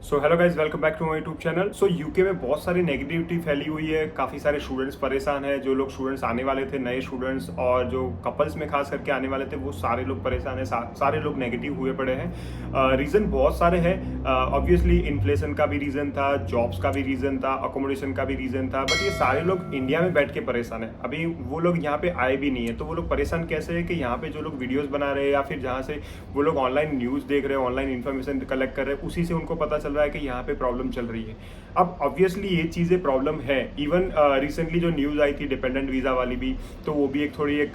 So hello guys, welcome back to my YouTube channel. So UK में बहुत सारी negativity फैली हुई है, काफ़ी सारे स्टूडेंट्स परेशान हैं। जो लोग स्टूडेंट्स आने वाले थे, नए स्टूडेंट्स और जो कपल्स में खास करके आने वाले थे, वो सारे लोग परेशान हैं। सारे लोग नेगेटिव हुए पड़े हैं। रीज़न बहुत सारे हैं। ऑब्वियसली इन्फ्लेशन का भी रीज़न था, जॉब्स का भी रीज़न था, अकोमोडेशन का भी रीज़न था। बट ये सारे लोग इंडिया में बैठ के परेशान है। अभी वो लोग यहाँ पे आए भी नहीं है, तो वो लोग परेशान कैसे है कि यहाँ पे जो लोग वीडियोज़ बना रहे हैं या फिर जहाँ से वो लोग ऑनलाइन न्यूज़ देख रहे हैं, ऑनलाइन इन्फॉर्मेशन कलेक्ट कर रहे हैं, उसी से उनको पता चल रहा है कि यहाँ पे प्रॉब्लम चल रही है। अब ऑब्वियसली ये चीज़ें प्रॉब्लम है। इवन रिसेंटली जो न्यूज़ आई थी डिपेंडेंट वीज़ा वाली भी, तो वो भी एक थोड़ी एक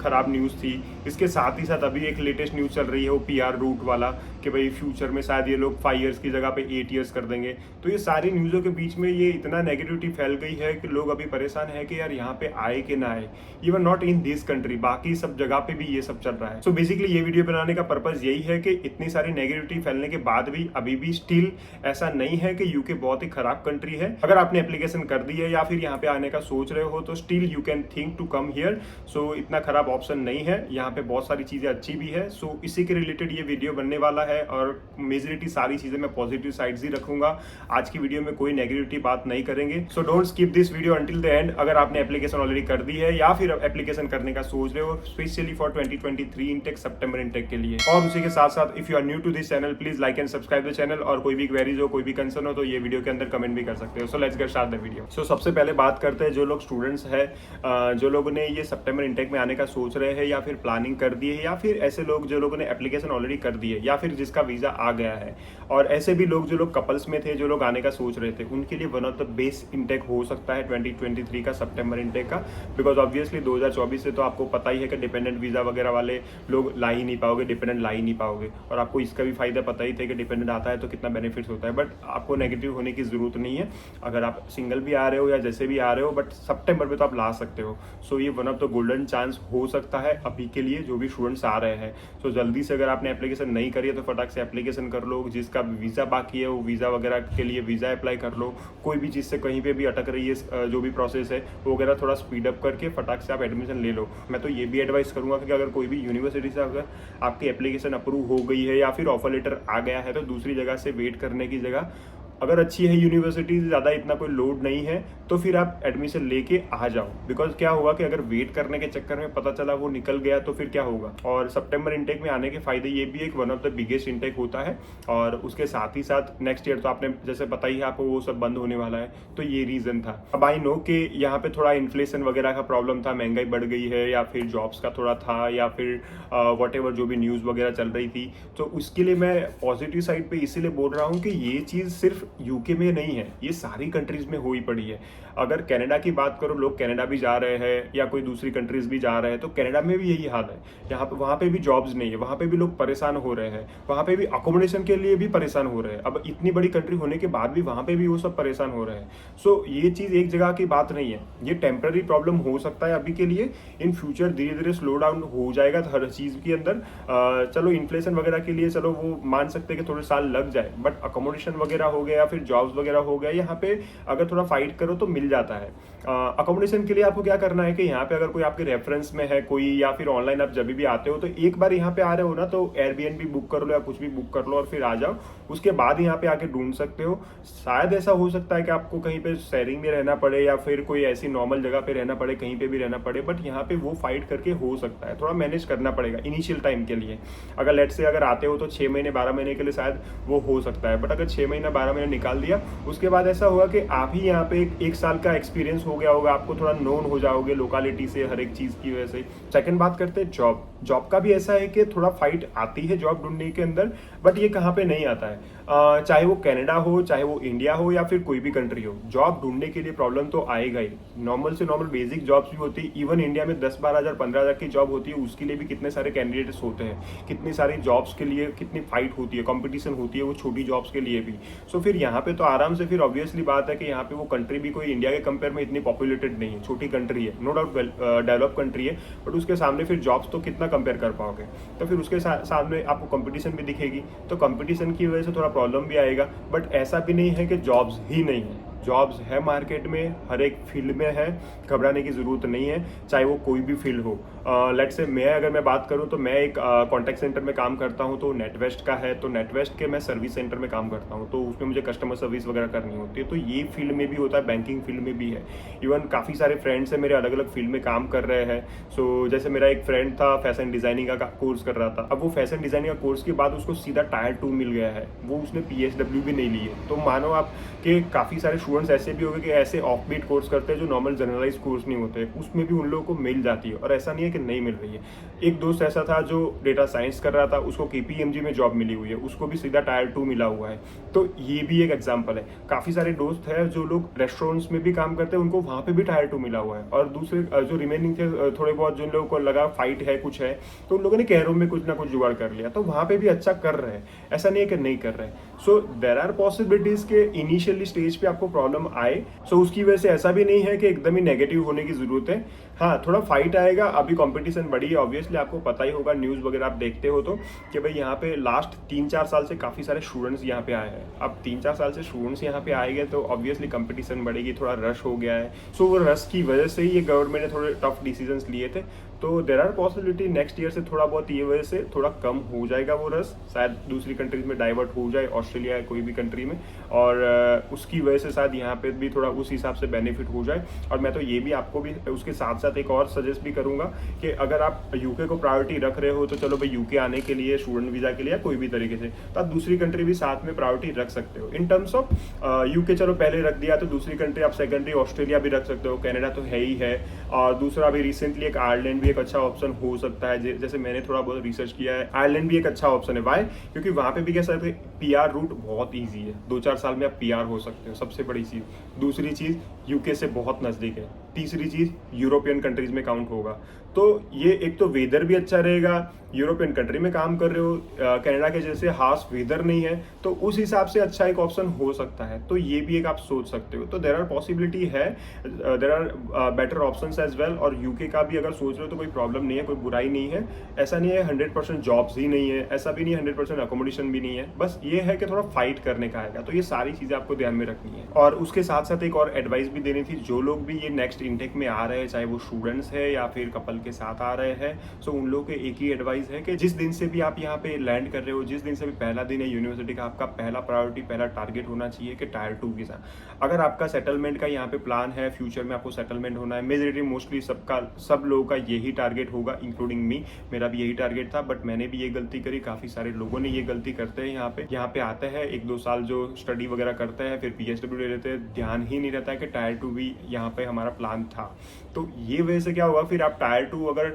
ख़राब न्यूज़ थी। इसके साथ ही साथ अभी एक लेटेस्ट न्यूज़ चल रही है वो पीआर रूट वाला, कि भाई फ्यूचर में शायद ये लोग 5 ईयर्स की जगह पे 8 ईयर्स कर देंगे। तो ये सारी न्यूज़ों के बीच में ये इतना नेगेटिविटी फैल गई है कि लोग अभी परेशान है कि यार यहाँ पे आए कि ना आए। Even not in this country, बाकी सब जगह पे भी ये सब चल रहा है। सो बेसिकली ये वीडियो बनाने का पर्पज़ यही है कि इतनी सारी नेगेटिविटी फैलने के बाद भी अभी भी स्टिल ऐसा नहीं है कि यूके बहुत ही खराब कंट्री है। अगर आपने एप्लीकेशन कर दी है या फिर यहाँ पे आने का सोच रहे हो, तो still you can think to come here. So इतना खराब ऑप्शन नहीं है, यहाँ पे बहुत सारी चीज़ें अच्छी भी है। सो इसी के रिलेटेड ये वीडियो बनने वाला है और मेजॉरिटी सारी चीज़ें मैं पॉजिटिव साइड्स ही रखूंगा। आज की वीडियो में कोई नेगेटिविटी बात नहीं करेंगे। So don't skip this video until the end. अगर आपने एप्लीकेशन ऑलरेडी कर दी है या फिर एप्लीकेशन करने का सोच रहे हो, स्पेशली फॉर 2023 इनटेक, सितंबर इनटेक के लिए। और उसी के साथ साथ if you are new to this channel, please like and subscribe the channel. और कोई भी क्वेरीज हो, कोई भी कंसर्न हो, तो ये वीडियो के अंदर कमेंट भी कर सकते हो। So let's get start the video. So सबसे पहले बात करते हैं जो लोग स्टूडेंट्स है, जो लोगों ने ये सितंबर इनटेक में आने का सोच रहे हैं या फिर प्लानिंग कर दी है, या फिर ऐसे लोग जो लोगों ने एप्लीकेशन ऑलरेडी कर दी है या फिर जिसका वीजा आ गया है, और ऐसे भी लोग जो लोग कपल्स में थे, जो लोग आने का सोच रहे थे, उनके लिए one of the best intake हो सकता है 2023 का सितंबर इनटेक का। बिकॉज ऑब्वियसली 2024 से तो आपको पता ही है कि डिपेंडेंट वीजा वगैरह वाले लोग ला ही नहीं पाओगे, डिपेंडेंट ला ही नहीं पाओगे। और आपको इसका भी फायदा पता ही था कि डिपेंडेंट आता है तो कितना बेनिफिट्स होता है। बट आपको नेगेटिव होने की जरूरत नहीं है। अगर आप सिंगल भी आ रहे हो या जैसे भी आ रहे हो, बट सितंबर में तो आप ला सकते हो। सो ये one of the golden chance हो सकता है अभी के लिए जो भी स्टूडेंट्स आ रहे हैं। सो जल्दी से अगर आपने एप्लीकेशन नहीं करी है तो फटाक से एप्लीकेशन कर लो। जिसका वीज़ा बाकी है वो वीज़ा वगैरह के लिए वीज़ा अप्लाई कर लो। कोई भी चीज़ से कहीं पे भी अटक रही है, जो भी प्रोसेस है वो वगैरह थोड़ा स्पीड अप करके फटाक से आप एडमिशन ले लो। मैं तो ये भी एडवाइस करूँगा कि अगर कोई भी यूनिवर्सिटी से अगर आपकी एप्लीकेशन अप्रूव हो गई है या फिर ऑफर लेटर आ गया है, तो दूसरी जगह से वेट करने की जगह, अगर अच्छी है यूनिवर्सिटी, ज़्यादा इतना कोई लोड नहीं है, तो फिर आप एडमिशन लेके आ जाओ। बिकॉज क्या हुआ कि अगर वेट करने के चक्कर में पता चला वो निकल गया तो फिर क्या होगा। और सितंबर इनटेक में आने के फायदे ये भी एक one of the biggest intake होता है। और उसके साथ ही साथ नेक्स्ट ईयर तो आपने जैसे पता ही है आपको, वो सब बंद होने वाला है। तो ये रीज़न था। अब आई नो कि यहाँ पे थोड़ा इन्फ्लेशन वगैरह का प्रॉब्लम था, महंगाई बढ़ गई है, या फिर जॉब्स का थोड़ा था, या फिर वॉट एवर जो भी न्यूज़ वगैरह चल रही थी। तो उसके लिए मैं पॉजिटिव साइड पे इसीलिए बोल रहा हूँ कि ये चीज़ सिर्फ यूके में नहीं है, ये सारी कंट्रीज में हो ही पड़ी है। अगर कनाडा की बात करो, लोग कनाडा भी जा रहे हैं या कोई दूसरी कंट्रीज भी जा रहे हैं, तो कनाडा में भी यही हाल है। यहाँ पे, वहाँ पे भी जॉब्स नहीं है, वहाँ पे भी लोग परेशान हो रहे हैं, वहाँ पे भी अकोमोडेशन के लिए भी परेशान हो रहे हैं। अब इतनी बड़ी कंट्री होने के बाद भी वहाँ पे भी वो सब परेशान हो रहे हैं। सो ये चीज़ एक जगह की बात नहीं है, ये टेम्पररी प्रॉब्लम हो सकता है अभी के लिए। इन फ्यूचर धीरे धीरे स्लो डाउन हो जाएगा हर चीज़ के अंदर। चलो इन्फ्लेशन वगैरह के लिए चलो वो मान सकते हैं कि थोड़े साल लग जाए, बट अकोमोडेशन वगैरह हो गया या फिर जॉब्स वगैरह हो गया, यहाँ पे अगर थोड़ा फाइट करो तो मिल जाता है। अकोमोडेशन के लिए आपको क्या करना है कि यहाँ पे अगर कोई आपके रेफरेंस में है कोई, या फिर ऑनलाइन आप जब भी आते हो, तो एक बार यहाँ पे आ रहे हो ना, तो एयरबीएनबी बुक कर लो या कुछ भी बुक कर लो और फिर आ जाओ। उसके बाद यहाँ पे आके ढूंढ सकते हो। शायद ऐसा हो सकता है कि आपको कहीं पे शेयरिंग में रहना पड़े या फिर कोई ऐसी नॉर्मल जगह पे रहना पड़े, कहीं पे भी रहना पड़े, बट यहाँ पे वो फाइट करके हो सकता है। थोड़ा मैनेज करना पड़ेगा इनिशियल टाइम के लिए। अगर लेट से अगर आते हो तो 6 महीने 12 महीने के लिए शायद वो हो सकता है, बट अगर 6 महीना 12 महीने निकाल दिया, उसके बाद ऐसा होगा कि आप ही यहाँ पे एक साल का एक्सपीरियंस हो गया होगा, आपको थोड़ा नोन हो जाओगे लोकेलिटी से, हर एक चीज़ की वजह से। सेकंड बात करते हैं जॉब का भी ऐसा है कि थोड़ा फाइट आती है जॉब ढूंढने के अंदर, बट ये कहाँ पे नहीं आता है। चाहे वो कनाडा हो, चाहे वो इंडिया हो, या फिर कोई भी कंट्री हो, जॉब ढूंढने के लिए प्रॉब्लम तो आएगा ही। नॉर्मल से नॉर्मल बेसिक जॉब्स भी होती है। इवन इंडिया में 10-12 हज़ार 15 हज़ार की जॉब होती है, उसके लिए भी कितने सारे कैंडिडेट्स होते हैं, कितनी सारी जॉब्स के लिए कितनी फाइट होती है, कंपटीशन होती है वो छोटी जॉब्स के लिए भी। सो फिर यहाँ पे तो आराम से, फिर ऑब्वियसली बात है कि यहाँ पे वो कंट्री भी कोई इंडिया के कंपेयर में इतनी पॉपुलेटेड नहीं है, छोटी कंट्री है, नो डाउट डेवलप कंट्री है, बट उसके सामने फिर जॉब्स तो कितना कंपेयर कर पाओगे। तो फिर उसके सामने आपको कंपटीशन भी दिखेगी, तो कंपटीशन की वजह से थोड़ा प्रॉब्लम भी आएगा। बट ऐसा भी नहीं है कि जॉब्स ही नहीं है, जॉब्स है मार्केट में, हर एक फील्ड में है, घबराने की ज़रूरत नहीं है, चाहे वो कोई भी फील्ड हो। लेट्स से अगर मैं बात करूँ तो मैं एक कॉन्टैक्ट सेंटर में काम करता हूँ, तो नेटवेस्ट का है, तो नेटवेस्ट के मैं सर्विस सेंटर में काम करता हूँ, तो उसमें मुझे कस्टमर सर्विस वगैरह करनी होती है। तो ये फील्ड में भी होता है, बैंकिंग फील्ड में भी है। इवन काफ़ी सारे फ्रेंड्स हैं मेरे अलग अलग फील्ड में काम कर रहे हैं। सो जैसे मेरा एक फ्रेंड था, फैशन डिज़ाइनिंग का कोर्स कर रहा था। अब वो फैशन डिज़ाइनिंग का कोर्स के बाद उसको सीधा टायर 2 मिल गया है, वो उसने PSW भी नहीं लिए। तो मानो आप कि काफ़ी सारे स्टूडेंट्स ऐसे भी होंगे कि ऐसे ऑफ बीट कोर्स करते हैं जो नॉर्मल जनरलाइज कोर्स नहीं होते, उसमें भी उन लोगों को मिल जाती है, और ऐसा नहीं है कि नहीं मिल रही है। एक दोस्त ऐसा था जो डेटा साइंस कर रहा था, उसको KPMG में जॉब मिली हुई है, उसको भी सीधा टायर 2 मिला हुआ है। तो ये भी एक एग्जाम्पल है। काफ़ी सारे दोस्त हैं जो लोग रेस्टोरेंट्स में भी काम करते हैं, उनको वहाँ पे भी टायर 2 मिला हुआ है। और दूसरे जो रिमेनिंग थे थोड़े बहुत, जिन लोगों को लगा फाइट है, कुछ है, तो उन लोगों ने कैरो में कुछ ना कुछ जुगाड़ कर लिया, तो वहाँ पे भी अच्छा कर रहे हैं, ऐसा नहीं है कि नहीं कर रहे हैं। सो देयर आर पॉसिबिलिटीज के इनिशियली स्टेज पे आपको प्रॉब्लम आए, सो उसकी वजह से ऐसा भी नहीं है कि एकदम ही नेगेटिव होने की जरूरत है। हाँ, थोड़ा फाइट आएगा, अभी कंपटीशन बढ़ी है, ऑब्वियसली आपको पता ही होगा, न्यूज़ वगैरह आप देखते हो तो, कि भाई यहाँ पे लास्ट 3-4 साल से काफ़ी सारे स्टूडेंट्स यहाँ पे आए हैं। अब 3-4 साल से स्टूडेंट्स यहाँ पे आएंगे तो ऑब्वियसली कंपटीशन बढ़ेगी, थोड़ा रश हो गया है। सो वो रश की वजह से ही ये गवर्नमेंट ने थोड़े टफ डिसीजंस लिए थे। तो there are possibility next year से थोड़ा बहुत ये वजह से थोड़ा कम हो जाएगा वो रस, शायद दूसरी कंट्रीज में डाइवर्ट हो जाए, ऑस्ट्रेलिया या कोई भी कंट्री में, और उसकी वजह से शायद यहाँ पे भी थोड़ा उस हिसाब से बेनिफिट हो जाए। और मैं तो ये भी आपको भी उसके साथ साथ एक और सजेस्ट भी करूँगा कि अगर आप यूके को प्रायोरिटी रख रहे हो, तो चलो भाई यूके आने के लिए, स्टूडेंट वीज़ा के लिए या कोई भी तरीके से, तो आप दूसरी कंट्री भी साथ में प्रायोरिटी रख सकते हो। इन टर्म्स ऑफ यूके चलो पहले रख दिया, तो दूसरी कंट्री आप सेकेंडरी ऑस्ट्रेलिया भी रख सकते हो, कनाडा तो है ही है, और दूसरा अभी रिसेंटली एक आयरलैंड भी एक अच्छा ऑप्शन हो सकता है। जैसे मैंने थोड़ा बहुत रिसर्च किया है, आयरलैंड भी एक अच्छा ऑप्शन है। वाई? क्योंकि वहाँ पे भी क्या सकते PR रूट बहुत ईजी है, 2-4 साल में आप PR हो सकते हो, सबसे बड़ी चीज़। दूसरी चीज़, यूके से बहुत नज़दीक है। तीसरी चीज़, यूरोपियन कंट्रीज में काउंट होगा। तो ये एक तो वेदर भी अच्छा रहेगा, यूरोपियन कंट्री में काम कर रहे हो, कनाडा के जैसे हार्श वेदर नहीं है, तो उस हिसाब से अच्छा एक ऑप्शन हो सकता है। तो ये भी एक आप सोच सकते हो। तो देर आर पॉसिबिलिटी है, there are better options as well. और यूके का भी अगर सोच रहे हो तो कोई प्रॉब्लम नहीं है, कोई बुराई नहीं है। ऐसा नहीं है 100% जॉब्स ही नहीं है, ऐसा भी नहीं है 100% अकोमोडेशन भी नहीं है, बस ये है कि थोड़ा फाइट करने का आएगा। तो ये सारी चीज़ें आपको ध्यान में रखनी है। और उसके साथ साथ एक और एडवाइस भी देनी थी, जो लोग भी ये नेक्स्ट इनटेक में आ रहे हैं, चाहे वो स्टूडेंट्स है या फिर कपल के साथ आ रहे हैं, सो उन लोगों के एक ही एडवाइस है कि जिस दिन से भी आप यहाँ पे लैंड कर रहे हो, जिस दिन से भी पहला दिन है यूनिवर्सिटी का, आपका पहला प्रायोरिटी, पहला टारगेट होना चाहिए कि टायर 2 वीज़ा। अगर आपका सेटलमेंट का यहाँ पे प्लान है, फ्यूचर में आपको सेटलमेंट होना है, मेजॉरिटी मोस्टली सब लोगों का यही टारगेट होगा, इंक्लूडिंग मी। मेरा भी यही टारगेट था, बट मैंने भी ये गलती करी, काफ़ी सारे लोगों ने ये गलती करते हैं। यहाँ पे आते हैं 1-2 साल जो स्टडी वगैरह करते हैं, फिर PSW ले लेते हैं, ध्यान ही नहीं रहता है कि टायर 2 भी यहाँ पे हमारा प्लान था। तो ये वजह से क्या होगा, फिर आप टायर 2 अगर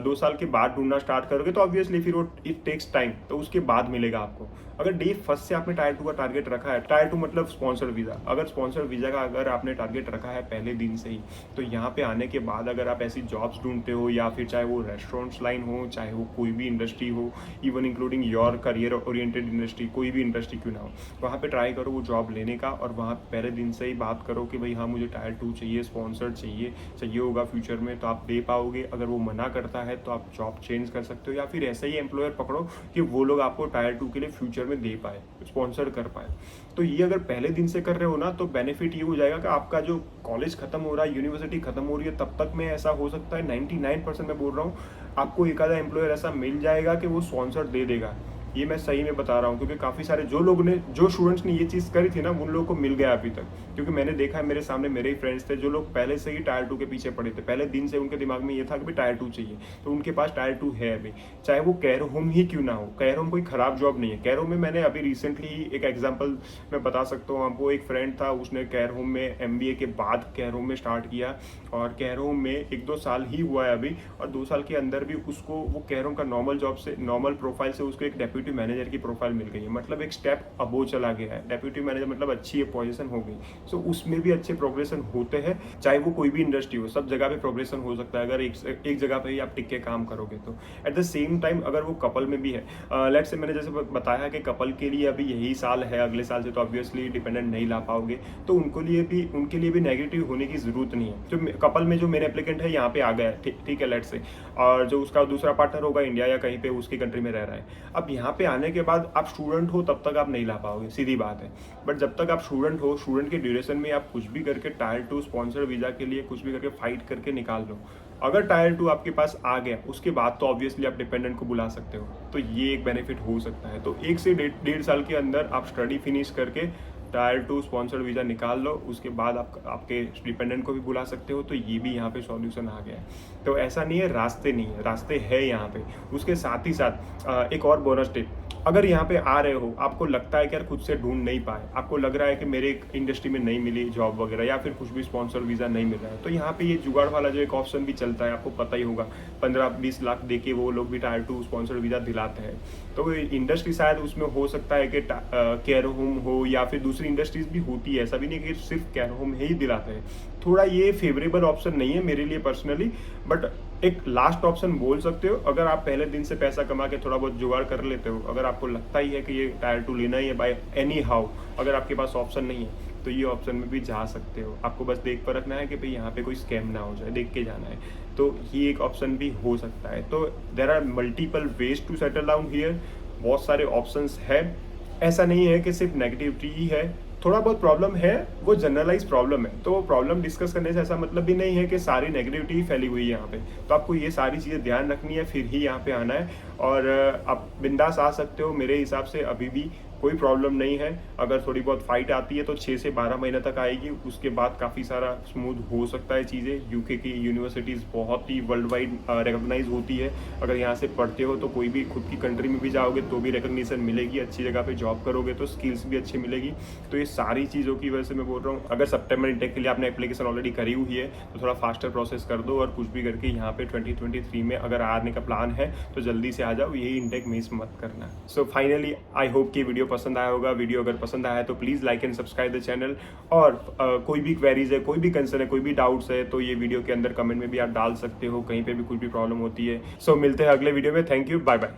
2 साल के बाद ढूंढना स्टार्ट करोगे तो ऑब्वियसली फिर वो इट टेक्स टाइम, तो उसके बाद मिलेगा आपको। अगर डे फर्स्ट से आपने टायर 2 का टारगेट रखा है, टायर 2 मतलब स्पॉन्सर्ड वीज़ा, अगर स्पॉन्सर्ड वीज़ा का अगर आपने टारगेट रखा है पहले दिन से ही, तो यहाँ पे आने के बाद अगर आप ऐसी जॉब्स ढूंढते हो, या फिर चाहे वो रेस्टोरेंट्स लाइन हो, चाहे वो कोई भी इंडस्ट्री हो, even including your career oriented industry, कोई भी इंडस्ट्री क्यों ना हो, वहाँ पे ट्राई करो वो जॉब लेने का। और वहाँ पहले दिन से ही बात करो कि भाई हाँ, मुझे टायर 2 चाहिए, स्पॉन्सर्ड चाहिए होगा फ्यूचर में, तो आप दे पाओगे। अगर वो मना करता है तो आप जॉब चेंज कर सकते हो, या फिर ऐसा ही एम्प्लॉयर पकड़ो कि वो लोग आपको टायर 2 के लिए फ्यूचर में दे पाए, स्पॉन्सर कर पाए। तो ये अगर पहले दिन से कर रहे हो ना, तो बेनिफिट ये हो जाएगा कि आपका जो कॉलेज खत्म हो रहा है, यूनिवर्सिटी खत्म हो रही है, तब तक में ऐसा हो सकता है 99% मैं बोल रहा हूँ, आपको एक आधा एम्प्लॉयर ऐसा मिल जाएगा कि वो स्पॉन्सर दे देगा। ये मैं सही में बता रहा हूँ, क्योंकि काफ़ी सारे जो स्टूडेंट्स ने ये चीज़ करी थी ना, उन लोगों को मिल गया अभी तक। क्योंकि मैंने देखा है, मेरे सामने मेरे ही फ्रेंड्स थे जो लोग पहले से ही टायर 2 के पीछे पड़े थे, पहले दिन से उनके दिमाग में ये था कि भाई टायर 2 चाहिए, तो उनके पास टायर 2 है अभी, चाहे वो कैर होम ही क्यों ना हो। कैर होम कोई ख़राब जॉब नहीं है। कैर होम में मैंने अभी रिसेंटली एक एग्जाम्पल मैं बता सकता हूँ आपको। एक फ्रेंड था, उसने कैर होम में MBA के बाद कैर होम में स्टार्ट किया, और कैर होम में 1-2 साल ही हुआ है अभी, और 2 साल के अंदर भी उसको वो कैर होम का नॉर्मल जॉब से, नॉर्मल प्रोफाइल से उसको एक डेप्यूटी मैनेजर की प्रोफाइल मिल गई है, मतलब एक स्टेप अबो चला गया है। डेप्यूटी मैनेजर मतलब अच्छी पोजीशन हो गई। सो उसमें भी अच्छे प्रोग्रेशन होते हैं, चाहे वो कोई भी इंडस्ट्री हो, सब जगह पे प्रोग्रेशन हो सकता है अगर एक जगह पे ही आप टिक के काम करोगे तो। एट द सेम टाइम अगर वो कपल में भी है, लेट्स से मैंने जैसे बताया कि कपल के लिए अभी यही साल है, अगले साल से तो ऑब्वियसली डिपेंडेंट नहीं ला पाओगे, तो उनके लिए भी नेगेटिव होने की जरूरत नहीं है। जो कपल में जो मेरे एप्लीकेंट है यहाँ पे आ गया है, ठीक है लेट्स से, और जो उसका दूसरा पार्टनर होगा इंडिया या कहीं पे उसकी कंट्री में रह रहा है, अब यहाँ यहाँ पे आने के बाद आप स्टूडेंट हो तब तक आप नहीं ला पाओगे, सीधी बात है। बट जब तक आप स्टूडेंट हो, स्टूडेंट के ड्यूरेशन में आप कुछ भी करके टायर 2 स्पॉन्सर वीज़ा के लिए कुछ भी करके फाइट करके निकाल लो। अगर टायर 2 आपके पास आ गया, उसके बाद तो ऑब्वियसली आप डिपेंडेंट को बुला सकते हो, तो ये एक बेनिफिट हो सकता है। तो 1 से डेढ़ साल के अंदर आप स्टडी फिनिश करके टायर 2 स्पॉन्सर्ड वीज़ा निकाल लो, उसके बाद आप आपके डिपेंडेंट को भी बुला सकते हो। तो ये भी यहाँ पे सॉल्यूशन आ गया है। तो ऐसा नहीं है रास्ते नहीं है, रास्ते है यहाँ पे। उसके साथ ही साथ एक और बोनस टिप, अगर यहाँ पे आ रहे हो, आपको लगता है कि यार खुद से ढूंढ नहीं पाए, आपको लग रहा है कि मेरे इंडस्ट्री में नहीं मिली जॉब वगैरह, या फिर कुछ भी स्पॉन्सर वीज़ा नहीं मिल रहा है, तो यहाँ पे ये जुगाड़ वाला जो एक ऑप्शन भी चलता है, आपको पता ही होगा, 15-20 लाख दे के वो लोग भी टायर 2 स्पॉन्सर वीज़ा दिलाते हैं। तो इंडस्ट्री शायद उसमें हो सकता है कि केयर होम हो या फिर दूसरी इंडस्ट्रीज भी होती है, ऐसा भी नहीं कि सिर्फ केयर होम ही दिलाते हैं। थोड़ा ये फेवरेबल ऑप्शन नहीं है मेरे लिए पर्सनली, बट एक लास्ट ऑप्शन बोल सकते हो। अगर आप पहले दिन से पैसा कमा के थोड़ा बहुत जुगाड़ कर लेते हो, अगर आपको लगता ही है कि ये टायर 2 लेना ही है बाय एनी हाउ, अगर आपके पास ऑप्शन नहीं है तो ये ऑप्शन में भी जा सकते हो। आपको बस देख पर रखना है कि भाई यहाँ पे कोई स्कैम ना हो जाए, देख के जाना है। तो ये एक ऑप्शन भी हो सकता है। तो there are multiple ways to settle down here, बहुत सारे ऑप्शंस है। ऐसा नहीं है कि सिर्फ नेगेटिविटी ही है, थोड़ा बहुत प्रॉब्लम है, वो जनरलाइज प्रॉब्लम है। तो प्रॉब्लम डिस्कस करने से ऐसा मतलब भी नहीं है कि सारी नेगेटिविटी फैली हुई है यहाँ पे। तो आपको ये सारी चीज़ें ध्यान रखनी है, फिर ही यहाँ पे आना है। और आप बिंदास आ सकते हो, मेरे हिसाब से अभी भी कोई प्रॉब्लम नहीं है। अगर थोड़ी बहुत फाइट आती है तो 6 से 12 महीने तक आएगी, उसके बाद काफ़ी सारा स्मूथ हो सकता है चीज़ें। यूके की यूनिवर्सिटीज़ बहुत ही वर्ल्ड वाइड रिकॉग्नाइज होती है। अगर यहाँ से पढ़ते हो तो कोई भी खुद की कंट्री में भी जाओगे तो भी रिकग्निशन मिलेगी, अच्छी जगह पे जॉब करोगे तो स्किल्स भी अच्छी मिलेगी। तो ये सारी चीज़ों की वजह से मैं बोल रहा हूँ, अगर सितंबर इंटेक के लिए आपने एप्लीकेशन ऑलरेडी करी हुई है तो थोड़ा फास्टर प्रोसेस कर दो, और कुछ भी करके यहाँ पे 2023 में अगर आने का प्लान है तो जल्दी से आ जाओ, यही इंटेक मिस मत करना। सो फाइनली आई होप कि वीडियो पसंद आया होगा। वीडियो अगर पसंद आया है तो please like and subscribe the channel. और कोई भी क्वेरीज है, कोई भी कंसर्न है, कोई भी डाउट्स है तो ये वीडियो के अंदर कमेंट में भी आप डाल सकते हो, कहीं पे भी कुछ भी प्रॉब्लम होती है। सो मिलते हैं अगले वीडियो में। Thank you, bye bye.